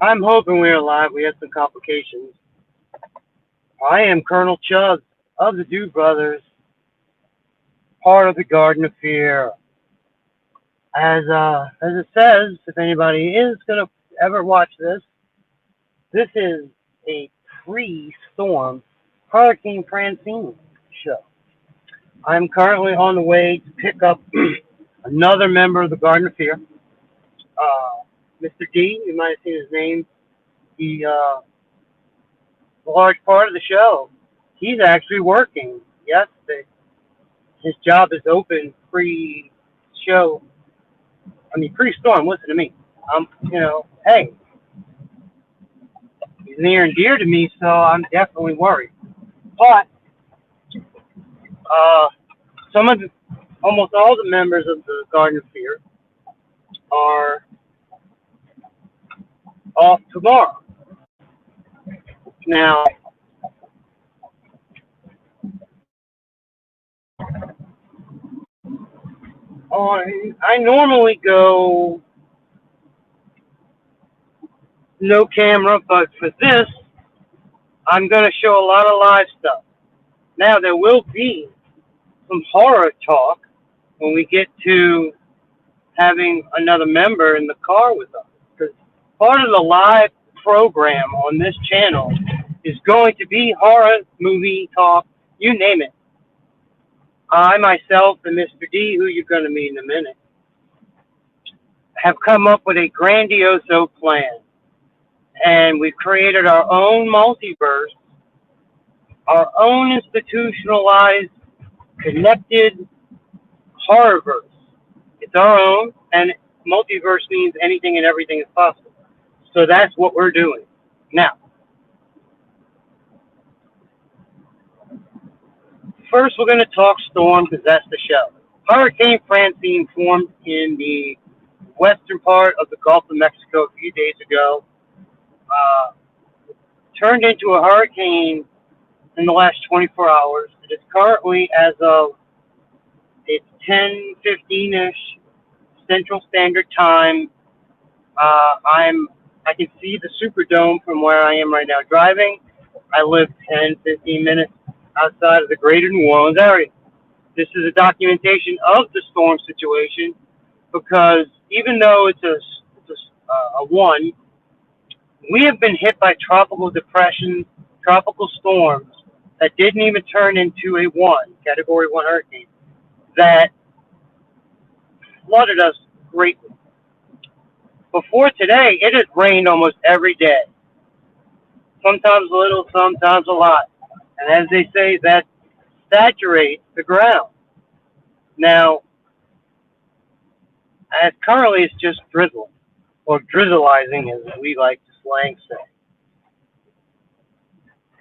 I'm hoping we're alive. We had some complications. I am Colonel Chubbs of the Dew Brothers, part of the Garden of Fear. As it says, if anybody is gonna ever watch this, this is a pre-storm Hurricane Francine show. I'm currently on the way to pick up another member of the Garden of Fear, Mr. D. You might have seen his name. He a large part of the show. He's actually working. Yes, his job is open pre-show. I mean pre-storm. Listen to me. Hey, he's near and dear to me, so I'm definitely worried. But uh, some of the, almost all the members of the Garden of Fear are off tomorrow. Now, I normally go no camera, but for this, I'm going to show a lot of live stuff. Now, there will be some horror talk when we get to having another member in the car with us. Because part of the live program on this channel is going to be horror movie talk, you name it. I myself and Mr. D, who you're going to meet in a minute, have come up with a grandiose plan. And we've created our own multiverse, our own institutionalized, connected horrorverse. It's our own, and multiverse means anything and everything is possible. So that's what we're doing. Now, first we're going to talk storm because that's the show. Hurricane Francine formed in the western part of the Gulf of Mexico a few days ago. Uh, Turned into a hurricane in the last 24 hours. It is currently, as of it's 10:15ish Central Standard Time. I can see the Superdome from where I am right now driving. I live 10, 15 minutes outside of the greater New Orleans area. This is a documentation of the storm situation because even though it's a one, we have been hit by tropical depressions, tropical storms that didn't even turn into a one, category one hurricane, that flooded us greatly. Before today, it has rained almost every day. Sometimes a little, sometimes a lot. And as they say, that saturates the ground. Now, as currently it's just drizzling, or drizzleizing as we like to slang say.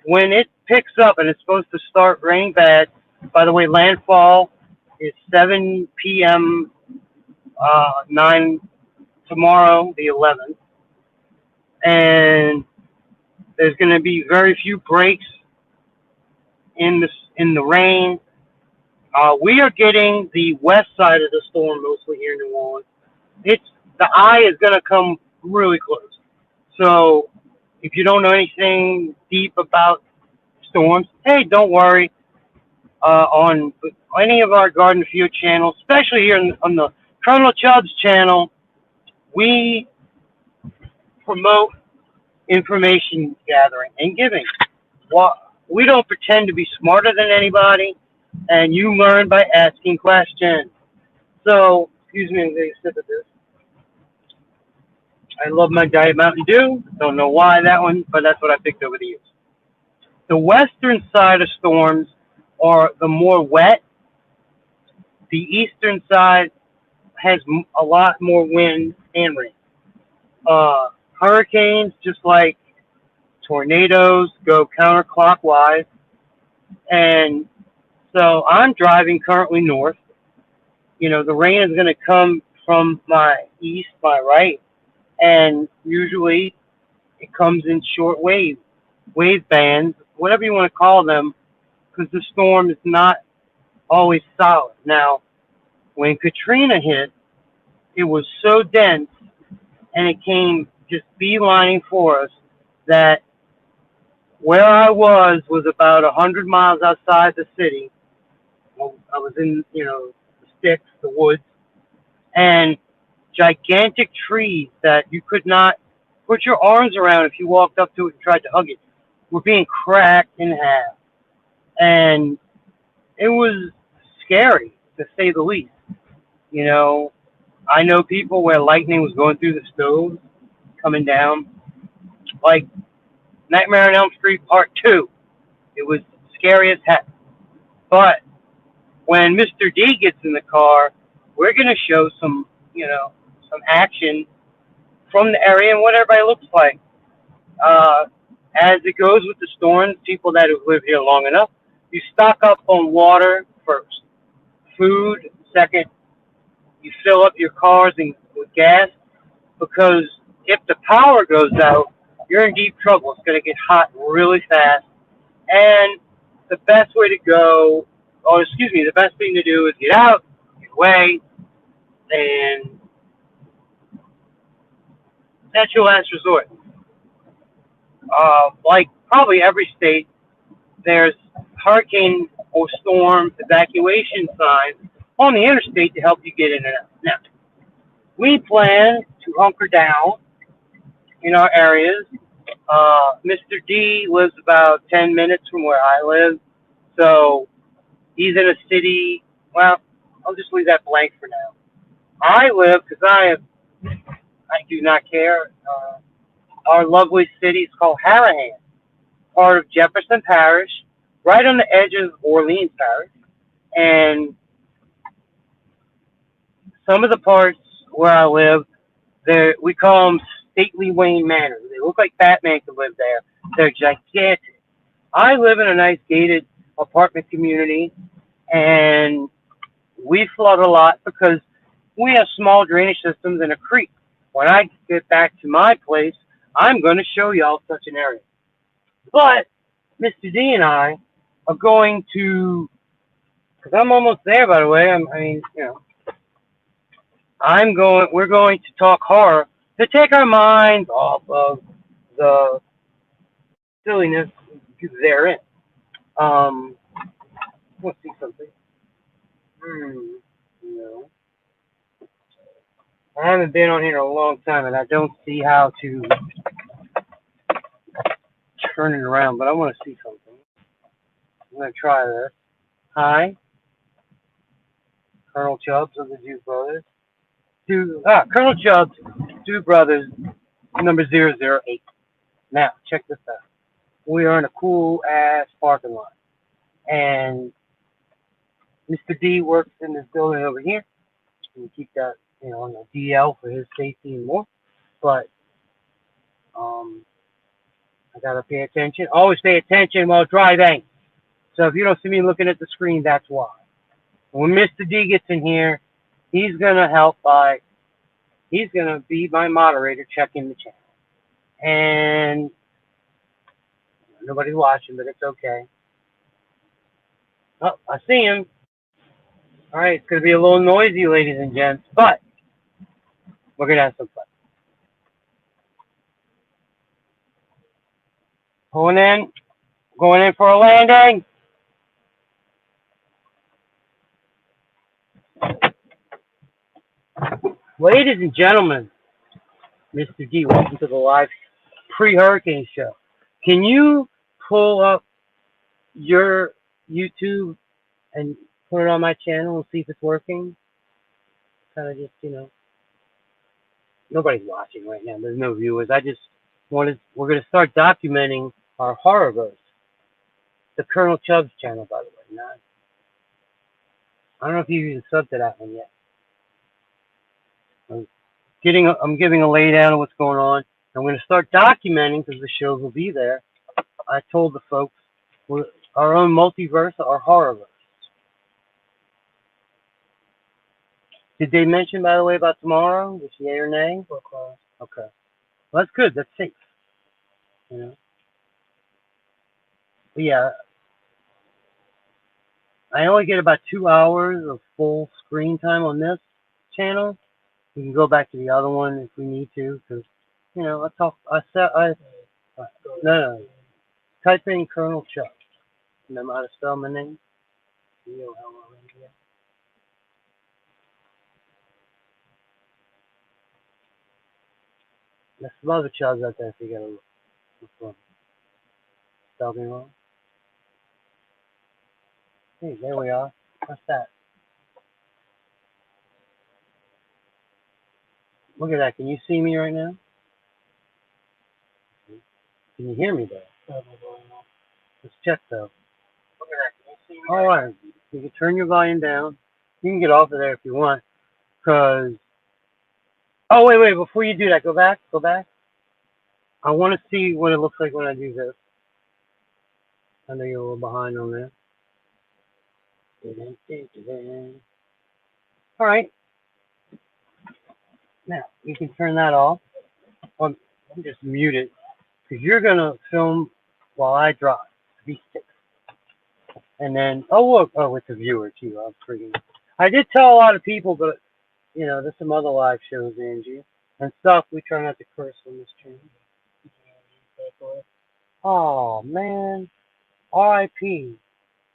When it picks up and it's supposed to start raining bad, by the way, landfall is 7 p.m. 9 tomorrow, the 11th, and there's going to be very few breaks in the rain. We are getting the west side of the storm mostly here in New Orleans. It's the eye is going to come really close. So if you don't know anything deep about storms, hey, don't worry. On any of our Garden of Fear channels, especially here on the Colonel Chubbs channel, we promote information gathering and giving. Well, we don't pretend to be smarter than anybody, and you learn by asking questions. So, excuse me, I'm going to sip of this. I love my Diet Mountain Dew. Don't know why that one, but that's what I picked over the years. The western side of storms are the more wet. The eastern side has a lot more wind and rain. Hurricanes, just like tornadoes, go counterclockwise. And so I'm driving currently north. You know, the rain is going to come from my east, my right, and usually it comes in short wave bands, whatever you want to call them, because the storm is not always solid. Now, when Katrina hit, it was so dense and it came just beelining for us that where I was about 100 miles outside the city. I was in, the sticks, the woods, and gigantic trees that you could not put your arms around if you walked up to it and tried to hug it were being cracked in half. And it was scary, to say the least. You know, I know people where lightning was going through the stoves, coming down, like Nightmare on Elm Street Part 2. It was scary as heck. But when Mr. D gets in the car, we're going to show some action from the area and what everybody looks like. Uh, as it goes with the storms, people that have lived here long enough, you stock up on water first, food second, you fill up your cars with gas, because if the power goes out, you're in deep trouble. It's going to get hot really fast. And the best way to go, or excuse me, the best thing to do is get out, get away, and that's your last resort. Like probably every state, there's hurricane or storm evacuation signs on the interstate to help you get in and out. Now, we plan to hunker down in our areas. Mr. D lives about 10 minutes from where I live, so he's in a city. Well, I'll just leave that blank for now. I live because I do not care. Our lovely city is called Hurricane, part of Jefferson Parish, right on the edge of Orleans Parish, and some of the parts where I live, we call them stately Wayne Manors. They look like Batman could live there. They're gigantic. I live in a nice gated apartment community, and we flood a lot because we have small drainage systems and a creek. When I get back to my place, I'm going to show y'all such an area. But Mr. D and I are going to, because I'm almost there, by the way. We're going to talk horror to take our minds off of the silliness therein. Let's see something. No. I haven't been on here in a long time, and I don't see how to turn it around, but I want to see something. I'm going to try this. Hi. Colonel Chubbs of the Jew Brothers. Colonel Chubbs, Jew Brothers, number 008. Now, check this out. We are in a cool-ass parking lot. And Mr. D works in this building over here. We keep that, on the DL for his safety and more. But, I gotta pay attention. Always pay attention while driving. So if you don't see me looking at the screen, that's why. When Mr. D gets in here, he's gonna he's gonna be my moderator checking the channel. And nobody's watching, but it's okay. Oh, I see him. Alright, it's gonna be a little noisy, ladies and gents, but we're gonna have some fun. Going in for a landing. Ladies and gentlemen, Mr. D, welcome to the live pre-hurricane show. Can you pull up your YouTube and put it on my channel and see if it's working? Kind of just, nobody's watching right now. There's no viewers. We're going to start documenting our horrorverse. The Colonel Chubbs channel, by the way. I don't know if you even subbed to that one yet. I'm giving a laydown of what's going on. I'm going to start documenting because the shows will be there. I told the folks we're our own multiverse, our horrorverse. Did they mention, by the way, about tomorrow? Was yay or nay? Okay. Well, that's good. That's safe. But yeah, I only get about 2 hours of full screen time on this channel. We can go back to the other one if we need to, because, I talk. No. Type in Colonel Chuck. Remember how to spell my name? C-O-L-O-N-D-S. There's some other Chubbs out there if you gotta look for them. Spell me wrong. Hey, there we are. What's that? Look at that. Can you see me right now? Can you hear me there? Let's check though. Look at that. Can you see me? All right. You can turn your volume down. You can get off of there if you want. Cause. Oh wait. Before you do that, go back. I want to see what it looks like when I do this. I know you're a little behind on that. All right. Now you can turn that off. I'm just mute it because you're gonna film while I drive. Be safe. And then with the viewer too. I did tell a lot of people, but there's some other live shows, Angie, and stuff. We try not to curse on this channel. Oh man, R.I.P.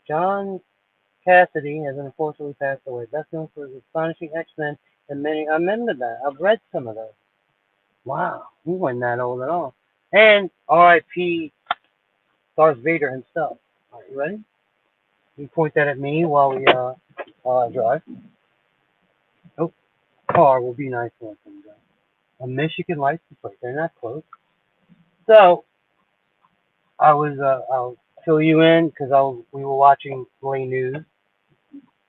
John Cassidy has unfortunately passed away. Best known for his astonishing X-Men and many. I remember that. I've read some of those. Wow, he wasn't that old at all. And R.I.P. Darth Vader himself. All right, you ready? You point that at me while I drive. Oh, car will be nice when it comes out. A Michigan license plate. They're not close. So I'll fill you in because we were watching Lay News.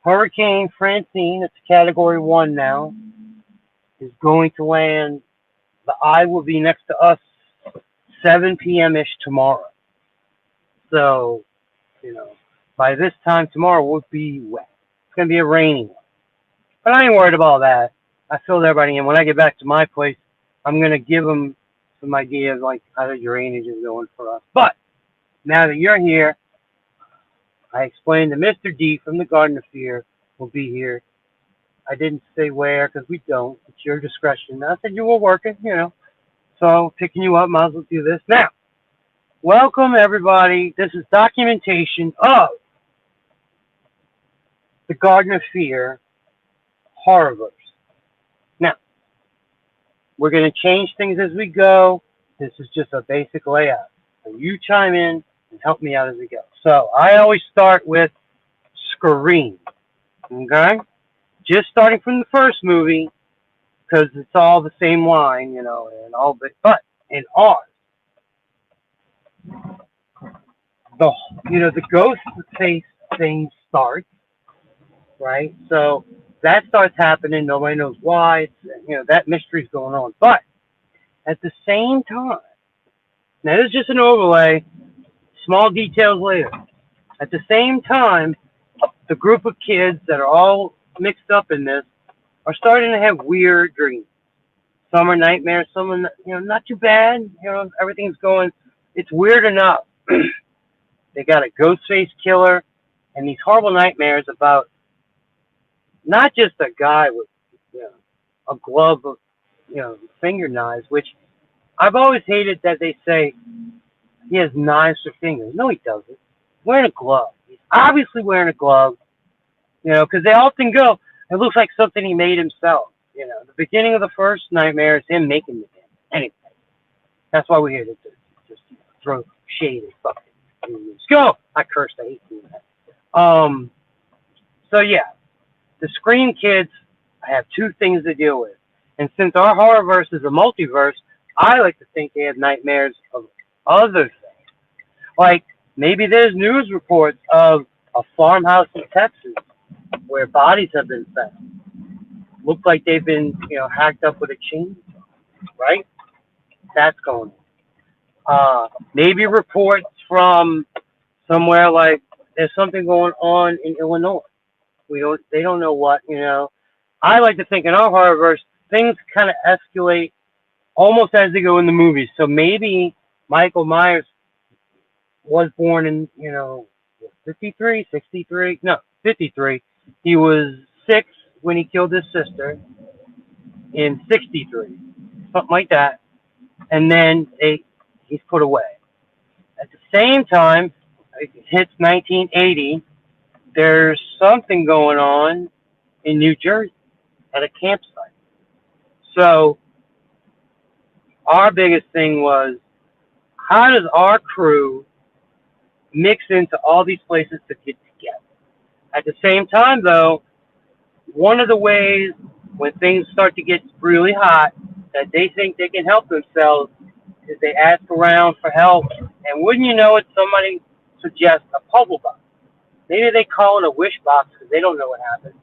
Hurricane Franchine, it's Category 1 now, is going to land. The eye will be next to us 7 p.m.-ish tomorrow. So, by this time tomorrow, we'll be wet. It's going to be a rainy one. But I ain't worried about that. I filled everybody in. When I get back to my place, I'm going to give them some idea of how the drainage is going for us. But now that you're here, I explained that Mr. D from the Garden of Fear will be here. I didn't say where because we don't. It's your discretion. I said you were working, So picking you up, might as well do this. Now, welcome everybody. This is documentation of the Garden of Fear Horrorverse. Now, we're going to change things as we go. This is just a basic layout. So you chime in and help me out as we go. So I always start with Scream. Okay? Just starting from the first movie, because it's all the same line, and all the, but in ours, the ghost face thing starts, right? So that starts happening. Nobody knows why. It's, that mystery's going on. But at the same time, now this is just an overlay, small details later. At the same time, the group of kids that are all mixed up in this are starting to have weird dreams. Some are nightmares, some are, not too bad. Everything's going, it's weird enough. They got a ghost face killer and these horrible nightmares about not just a guy with, a glove of, finger knives, which I've always hated that they say he has knives for fingers. No, he doesn't. He's wearing a glove. He's obviously wearing a glove, because they often go, it looks like something he made himself. The beginning of the first nightmare is him making the game. Anyway, that's why we're here to just throw shade at fucking. Let's go! I cursed. I hate doing that. So yeah, the Scream kids, I have two things to deal with. And since our horrorverse is a multiverse, I like to think they have nightmares of other things. Like, maybe there's news reports of a farmhouse in Texas where bodies have been found. Look like they've been, hacked up with a chainsaw, right? That's going on. Maybe reports from somewhere like there's something going on in Illinois. They don't know what, I like to think in our horrorverse, things kind of escalate almost as they go in the movies. So maybe Michael Myers was born in, 53, 63, no, 53. He was 6 when he killed his sister in 63, something like that. and then he's put away. At the same time, it hits 1980. There's something going on in New Jersey at a campsite. So our biggest thing was, how does our crew mix into all these places to get together? At the same time, though, one of the ways when things start to get really hot that they think they can help themselves is they ask around for help. And wouldn't you know it, somebody suggests a puzzle box. Maybe they call it a wish box because they don't know what happened.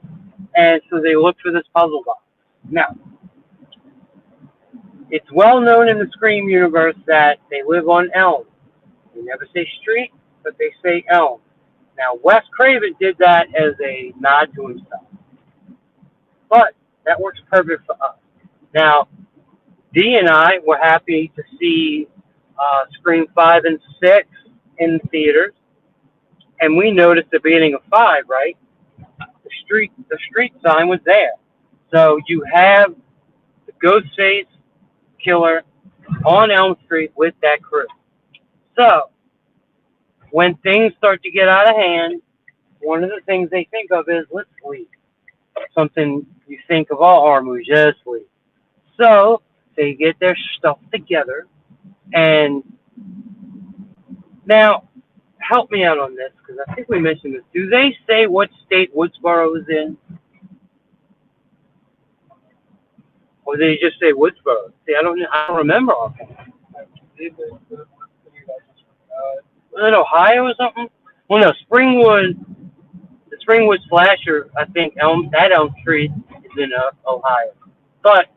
And so they look for this puzzle box. Now, it's well known in the Scream universe that they live on Elm. They never say street, but they say Elm. Now, Wes Craven did that as a nod to himself. But that works perfect for us. Now, Dee and I were happy to see Scream 5 and 6 in theaters. And we noticed the beginning of 5, right? The street sign was there. So you have the Ghostface killer on Elm Street with that crew. So when things start to get out of hand, one of the things they think of is, let's leave. Something you think of all horror movies, just leave. So they get their stuff together, and now help me out on this because I think we mentioned this. Do they say what state Woodsboro is in? Or did they just say Woodsboro? See, I don't remember offhand. Was it Ohio or something? Well, no, Springwood. The Springwood slasher, I think Elm Street is in Ohio. But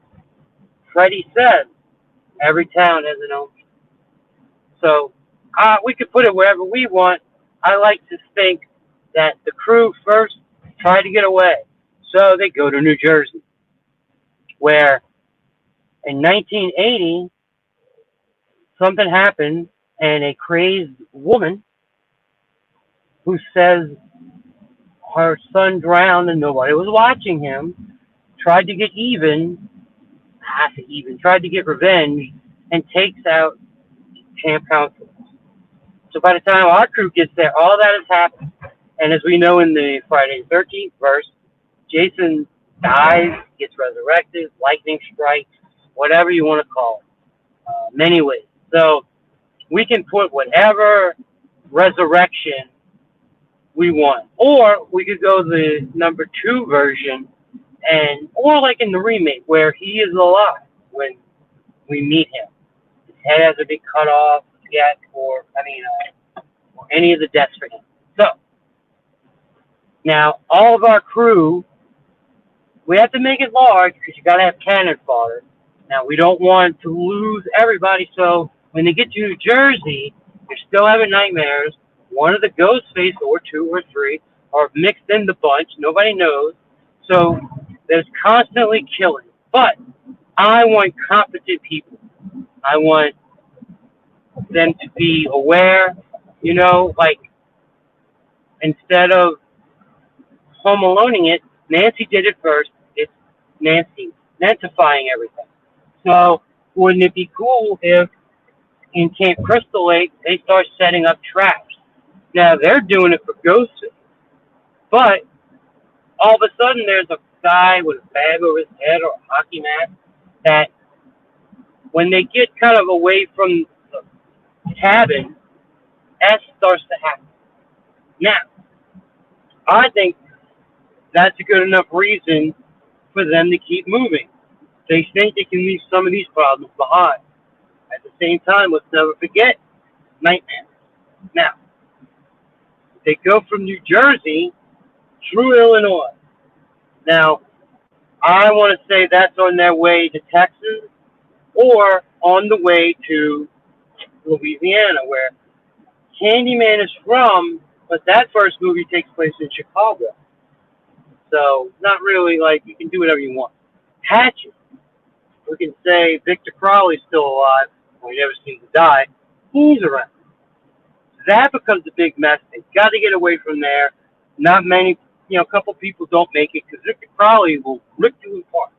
Freddie said every town has an Elm Street. So we could put it wherever we want. I like to think that the crew first tried to get away. So they go to New Jersey, where in 1980, something happened, and a crazed woman who says her son drowned and nobody was watching him tried to get tried to get revenge, and takes out camp counselors. So by the time our crew gets there, all that has happened. And as we know in the Friday the 13th verse, Jason dies, gets resurrected, lightning strikes, whatever you want to call it, many ways. So we can put whatever resurrection we want. Or we could go the number 2 version, or like in the remake, where he is alive when we meet him. His head hasn't been cut off yet, or any of the deaths for him. So now all of our crew, we have to make it large because you got to have cannon fodder. Now we don't want to lose everybody, so when they get to New Jersey, they're still having nightmares. One of the Ghostface, or 2 or 3, are mixed in the bunch. Nobody knows. So there's constantly killing. But I want competent people. I want them to be aware, like instead of Home Aloneing it, Nancy did it first. It's Nancifying everything. So wouldn't it be cool if in Camp Crystal Lake they start setting up traps? Now they're doing it for ghosts, but all of a sudden there's a guy with a bag over his head or a hockey mask that when they get kind of away from the cabin, that starts to happen. Now, I think that's a good enough reason for them to keep moving. They think they can leave some of these problems behind. At the same time, let's never forget nightmares. Now, they go from New Jersey through Illinois. Now, I want to say that's on their way to Texas or on the way to Louisiana, where Candyman is from, but that first movie takes place in Chicago. So, not really like you can do whatever you want. Hatchet. We can say Victor Crowley's still alive, well, he never seems to die. He's around. That becomes a big mess. They've got to get away from there. Not many, a couple people don't make it because Victor Crowley will rip you apart.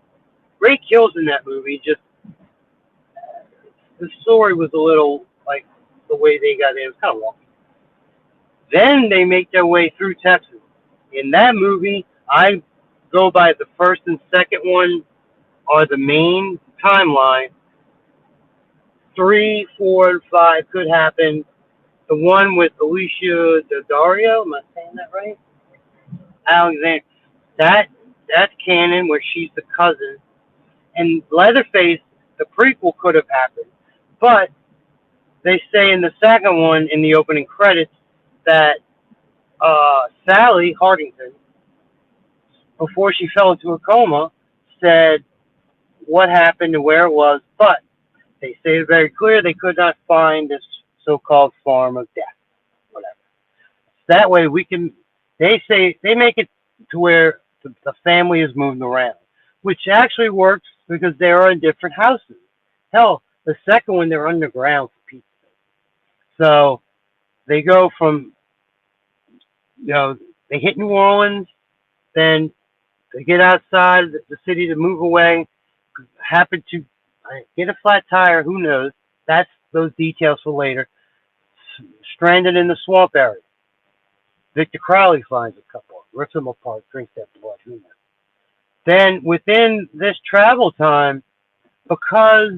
Great kills in that movie, just the story was a little like the way they got in. It was kind of long. Then they make their way through Texas. In that movie, I go by the first and second one are the main timeline. 3, 4, and 5 could happen. The one with Alicia Daddario, am I saying that right? Alexander. That's canon where she's the cousin. And Leatherface, the prequel could have happened. But they say in the second one, in the opening credits, that Sally Hardington, before she fell into a coma, said what happened and where it was, but they say it very clear they could not find this so-called farm of death, whatever. That way we can, they say, they make it to where the family is moving around, which actually works because they are in different houses. Hell, the second one, they're underground for people. So they go from, they hit New Orleans, then they get outside the city to move away, happen to get a flat tire, who knows? That's those details for later. Stranded in the swamp area. Victor Crowley finds a couple, rips them apart, drinks their blood, who knows? Then within this travel time, because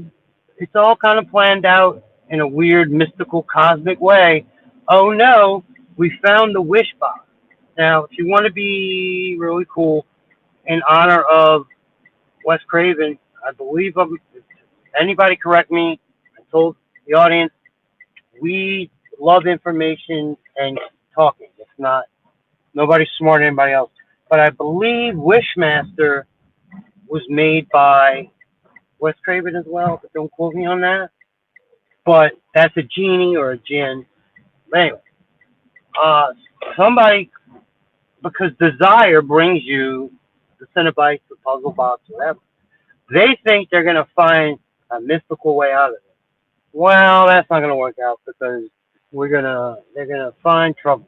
it's all kind of planned out in a weird, mystical, cosmic way, oh no, we found the wish box. Now, if you want to be really cool, in honor of Wes Craven, I believe, anybody correct me, I told the audience, we love information and talking. It's not, nobody's smarter than anybody else. But I believe Wishmaster was made by Wes Craven as well, but don't quote me on that. But that's a genie or a djinn. But anyway, somebody, because desire brings you the Cenobites, the puzzle box, whatever. They think they're going to find a mystical way out of it. Well, that's not going to work out because they're going to find trouble.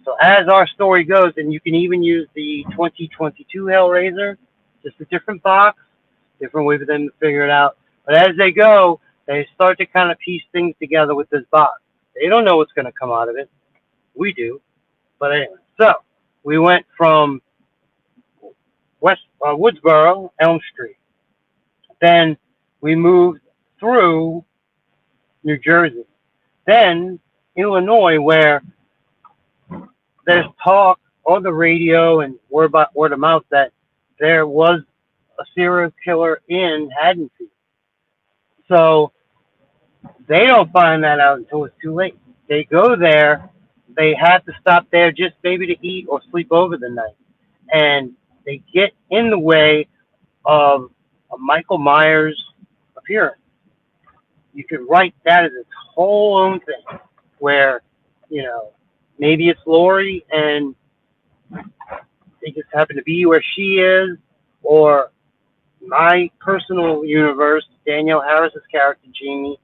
So as our story goes, and you can even use the 2022 Hellraiser, just a different box, different way for them to figure it out. But as they go, they start to kind of piece things together with this box. They don't know what's going to come out of it. We do. But anyway, so we went from Woodsboro, Elm Street. Then we moved through New Jersey. Then Illinois, where there's talk on the radio and word of mouth that there was a serial killer in Haddonfield. So they don't find that out until it's too late. They go there. They have to stop there just maybe to eat or sleep over the night. And they get in the way of a Michael Myers appearance. You could write that as its whole own thing where, maybe it's Lori and they just happen to be where she is, or my personal universe, Danielle Harris's character, Jamie,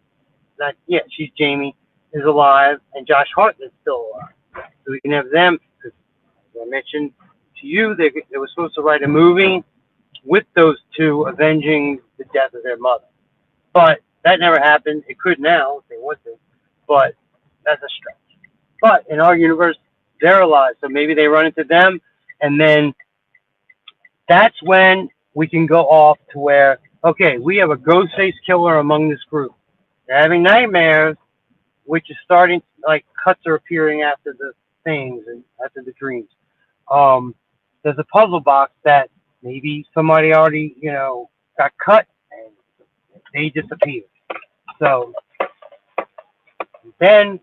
she's Jamie, is alive, and Josh Hartnett's still alive. So we can have them, because as I mentioned to you, they were supposed to write a movie with those two avenging the death of their mother. But that never happened. It could now if they want to, but that's a stretch. But in our universe, they're alive, so maybe they run into them, and then that's when we can go off to where, okay, we have a ghost face killer among this group. They're having nightmares, which is starting, like cuts are appearing after the things and after the dreams. There's a puzzle box that maybe somebody already, got cut and they disappeared. So then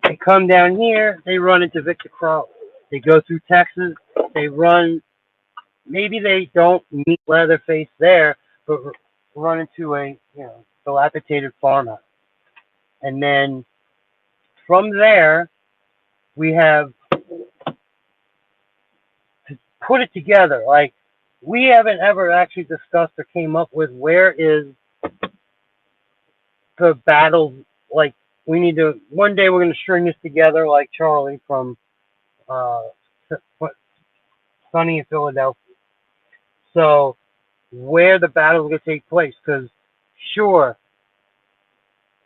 they come down here, they run into Victor Crowley. They go through Texas, they run, maybe they don't meet Leatherface there, but run into a, dilapidated farmhouse. And then from there, we have to put it together. Like, we haven't ever actually discussed or came up with where is the battle. Like, we need to, one day we're going to string this together like Charlie from Sunny in Philadelphia. So, where the battle is going to take place. Because, sure,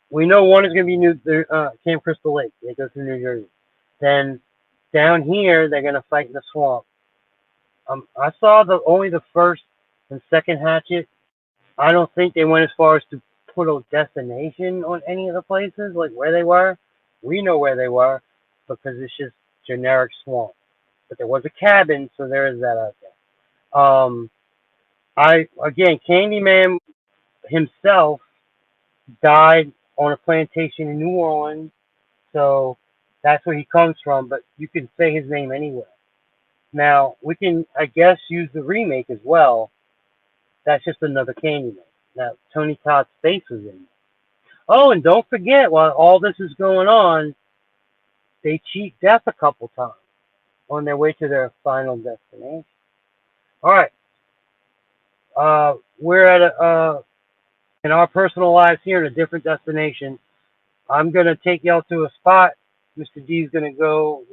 We know one is going to be Camp Crystal Lake. They go through New Jersey. Then down here, they're going to fight in the swamp. I saw only the first and second hatchet. I don't think they went as far as to put a destination on any of the places, like where they were. We know where they were because it's just generic swamp. But there was a cabin, so there is that out there. Candyman himself died on a plantation in New Orleans, so that's where he comes from. But you can say his name anywhere. Now we can, I guess, use the remake as well. That's just another Candyman. Now Tony Todd's face was in it. Oh, and don't forget, while all this is going on, they cheat death a couple times on their way to their final destination. All right, we're at in our personal lives here in a different destination. I'm gonna take y'all to a spot. Mr. D's gonna go,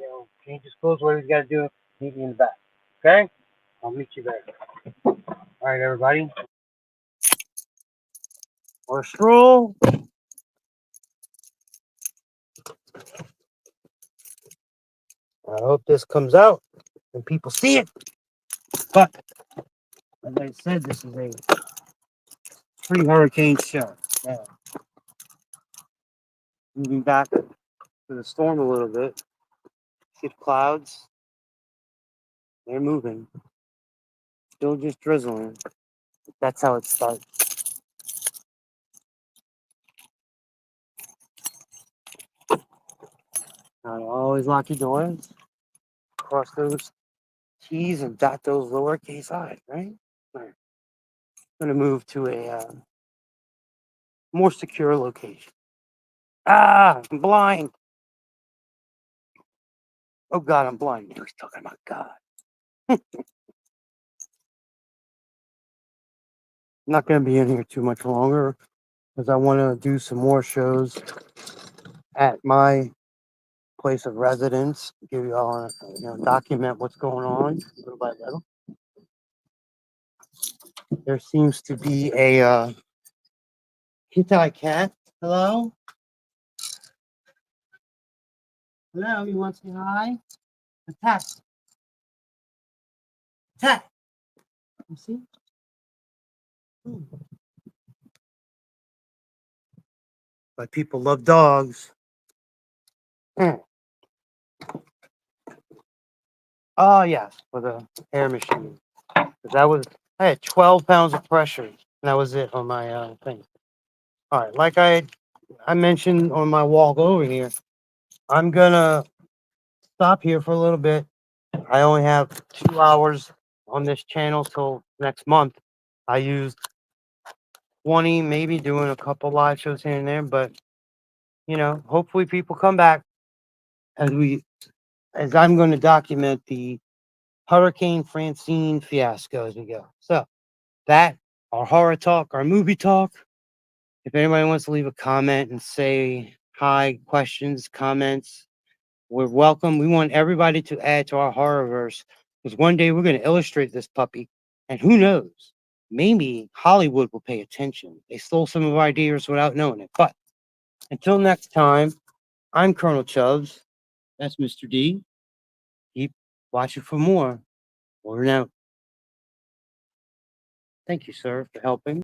change his clothes, whatever he's got to do. Meet me in the back. Okay? I'll meet you there. All right, everybody. Or stroll. I hope this comes out and people see it. But as I said, this is a pre-hurricane show. Now, moving back to the storm a little bit. See the clouds? They're moving. Still just drizzling. That's how it starts. Now, always lock your doors. Cross those T's and dot those lowercase i's, right? All right. I'm going to move to a more secure location. Ah, I'm blind. Oh, God, I'm blind. Now he's talking about God. I'm not going to be in here too much longer because I want to do some more shows at my place of residence. Give you all, document what's going on little by little. There seems to be a Hittite cat. Hello? Hello, you want to say hi? Attack. Attack. You see? But people love dogs. Oh, yes, for the air machine. I had 12 pounds of pressure, and that was it on my thing. All right, like I mentioned on my walk over here, I'm gonna stop here for a little bit. I only have 2 hours on this channel till next month. I used 20, maybe doing a couple live shows here and there, but hopefully people come back as I'm going to document the Hurricane Franchine fiasco as we go. So that, our horror talk, our movie talk. If anybody wants to leave a comment and say hi, questions, comments, we're welcome. We want everybody to add to our horrorverse because one day we're going to illustrate this puppy, and who knows, maybe Hollywood will pay attention. They stole some of our ideas without knowing it. But until next time, I'm Colonel Chubbs. That's Mr. D. Keep watching for more. Over and out. Thank you, sir, for helping.